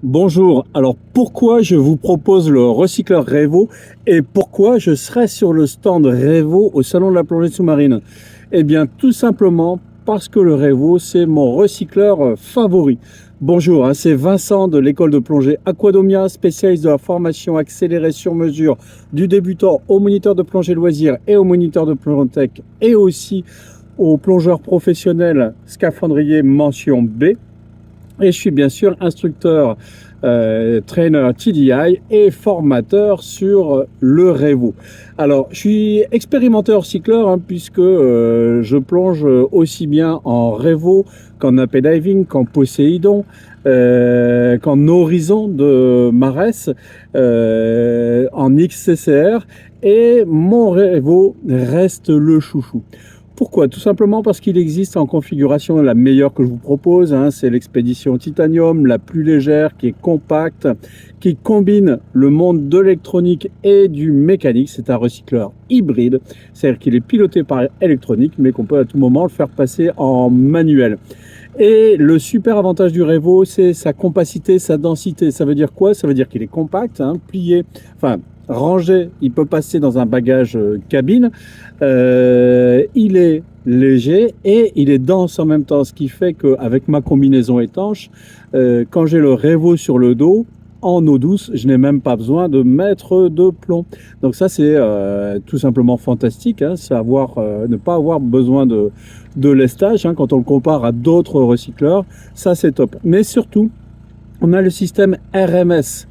Bonjour, alors pourquoi je vous propose le recycleur Revo et pourquoi je serai sur le stand Revo au Salon de la plongée sous-marine? Eh bien tout simplement parce que le Revo c'est mon recycleur favori. Bonjour, c'est Vincent de l'école de plongée Aquadomia, spécialiste de la formation accélérée sur mesure du débutant au moniteur de plongée loisir et au moniteur de plongée tech et aussi aux plongeurs professionnels scaphandriers mention B. Et je suis bien sûr instructeur, trainer TDI et formateur sur le Revo. Alors, je suis expérimenteur cycleur puisque je plonge aussi bien en Revo qu'en AP Diving, qu'en Poséidon, qu'en Horizon de Marès, en XCCR. Et mon Revo reste le chouchou. Pourquoi? Tout simplement parce qu'il existe en configuration la meilleure que je vous propose, c'est l'expédition Titanium, la plus légère, qui est compacte, qui combine le monde de l'électronique et du mécanique. C'est un recycleur hybride, c'est-à-dire qu'il est piloté par électronique, mais qu'on peut à tout moment le faire passer en manuel. Et le super avantage du Revo, c'est sa compacité, sa densité. Ça veut dire quoi? Ça veut dire qu'il est compact, plié, enfin rangé, il peut passer dans un bagage cabine. Il est léger et il est dense en même temps, ce qui fait qu'avec ma combinaison étanche, quand j'ai le Revo sur le dos, en eau douce, je n'ai même pas besoin de mettre de plomb. Donc ça, c'est tout simplement fantastique, ne pas avoir besoin de lestage, quand on le compare à d'autres recycleurs, ça c'est top. Mais surtout, on a le système RMS,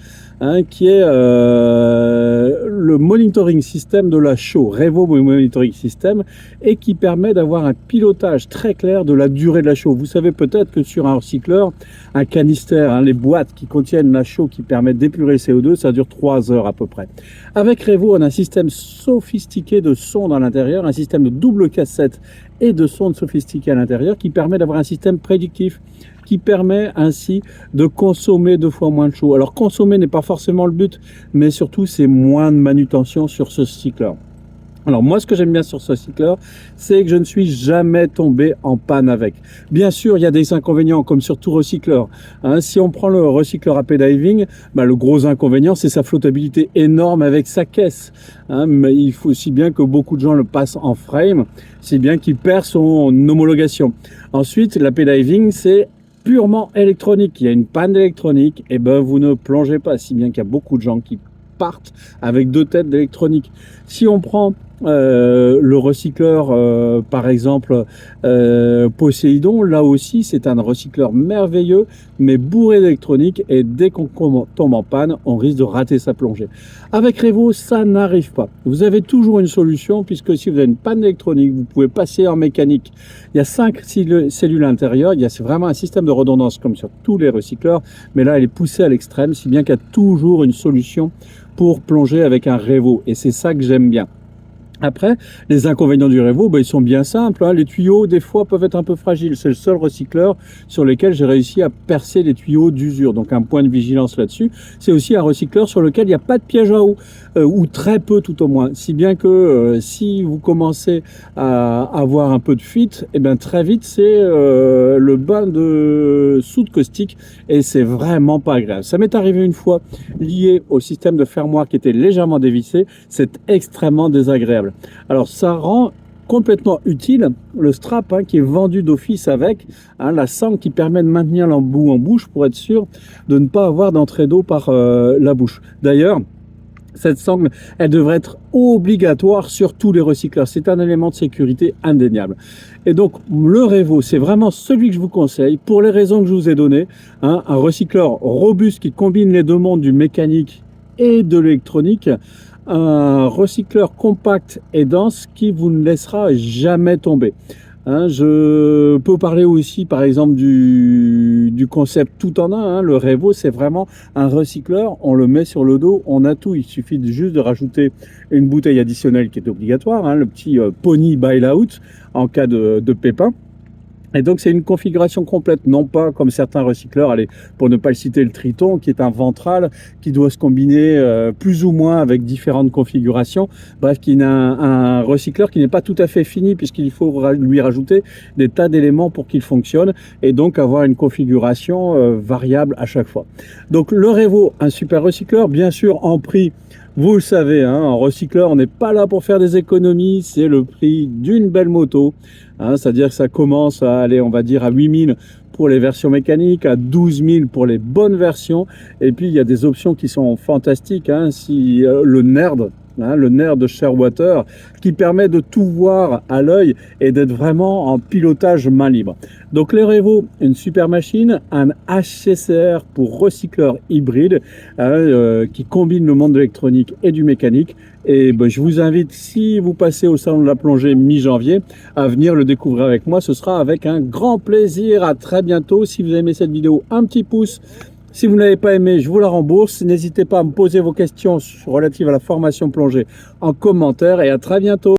qui est le monitoring system de la chaux, Revo Monitoring System, et qui permet d'avoir un pilotage très clair de la durée de la chaux. Vous savez peut-être que sur un recycleur, un canister, les boîtes qui contiennent la chaux qui permettent d'épurer le CO2, ça dure 3 heures à peu près. Avec Revo, on a un système sophistiqué de sondes à l'intérieur, un système de double cassette et de sondes sophistiquées à l'intérieur qui permet d'avoir un système prédictif qui permet ainsi de consommer 2 fois moins de chaux. Alors consommer n'est pas forcément le but, mais surtout c'est moins de manutention sur ce cycleur. Alors moi, ce que j'aime bien sur ce cycleur, c'est que je ne suis jamais tombé en panne avec. Bien sûr, il y a des inconvénients, comme sur tout recycleur. Si on prend le recycleur AP Diving, le gros inconvénient, c'est sa flottabilité énorme avec sa caisse. Mais il faut aussi bien que beaucoup de gens le passent en frame, si bien qu'il perd son homologation. Ensuite, l'AP Diving, c'est purement électronique. Il y a une panne électronique, et vous ne plongez pas, si bien qu'il y a beaucoup de gens qui partent avec 2 têtes d'électronique. Si on prend le recycleur, par exemple, Poséidon, là aussi c'est un recycleur merveilleux, mais bourré d'électronique, et dès qu'on tombe en panne, on risque de rater sa plongée. Avec Revo, ça n'arrive pas. Vous avez toujours une solution, puisque si vous avez une panne électronique, vous pouvez passer en mécanique. Il y a 5 cellules à l'intérieur, c'est vraiment un système de redondance comme sur tous les recycleurs, mais là elle est poussée à l'extrême, si bien qu'il y a toujours une solution pour plonger avec un Revo, et c'est ça que j'aime bien. Après, les inconvénients du Revo, ils sont bien simples. Les tuyaux, des fois, peuvent être un peu fragiles. C'est le seul recycleur sur lequel j'ai réussi à percer les tuyaux d'usure. Donc, un point de vigilance là-dessus. C'est aussi un recycleur sur lequel il n'y a pas de piège à eau, ou très peu tout au moins. Si bien que si vous commencez à avoir un peu de fuite, très vite, c'est le bain de soude caustique, et c'est vraiment pas agréable. Ça m'est arrivé une fois lié au système de fermoir qui était légèrement dévissé. C'est extrêmement désagréable. Alors ça rend complètement utile le strap qui est vendu d'office avec la sangle qui permet de maintenir l'embout en bouche pour être sûr de ne pas avoir d'entrée d'eau par la bouche. D'ailleurs, cette sangle, elle devrait être obligatoire sur tous les recycleurs. C'est un élément de sécurité indéniable. Et donc, le Revo, c'est vraiment celui que je vous conseille pour les raisons que je vous ai données. Un recycleur robuste qui combine les 2 mondes du mécanique et de l'électronique. Un recycleur compact et dense qui vous ne laissera jamais tomber. Je peux parler aussi par exemple du concept tout en un. Le Revo, c'est vraiment un recycleur, on le met sur le dos, on a tout. Il suffit juste de rajouter une bouteille additionnelle qui est obligatoire, le petit pony bail-out en cas de pépin. Et donc c'est une configuration complète, non pas comme certains recycleurs, allez, pour ne pas le citer, le Triton, qui est un ventral qui doit se combiner plus ou moins avec différentes configurations. Bref, qui est un recycleur qui n'est pas tout à fait fini puisqu'il faut lui rajouter des tas d'éléments pour qu'il fonctionne et donc avoir une configuration variable à chaque fois. Donc le Revo, un super recycleur, bien sûr en prix. Vous le savez, hein, en recycleur, on n'est pas là pour faire des économies, c'est le prix d'une belle moto. Hein, c'est-à-dire que ça commence à aller, on va dire, à 8 000 pour les versions mécaniques, à 12 000 pour les bonnes versions. Et puis, il y a des options qui sont fantastiques. Hein, si le Nerd, hein, le Nerd de Shearwater, qui permet de tout voir à l'œil et d'être vraiment en pilotage main libre. Donc, les Revo, une super machine, un HCCR pour recycleur hybride qui combine le monde de l'électronique et du mécanique. Et ben, je vous invite, si vous passez au salon de la plongée mi-janvier, à venir le découvrir avec moi. Ce sera avec un grand plaisir. À très bientôt. Si vous avez aimé cette vidéo, un petit pouce. Si vous ne l'avez pas aimé, je vous la rembourse. N'hésitez pas à me poser vos questions relatives à la formation plongée en commentaire. Et à très bientôt.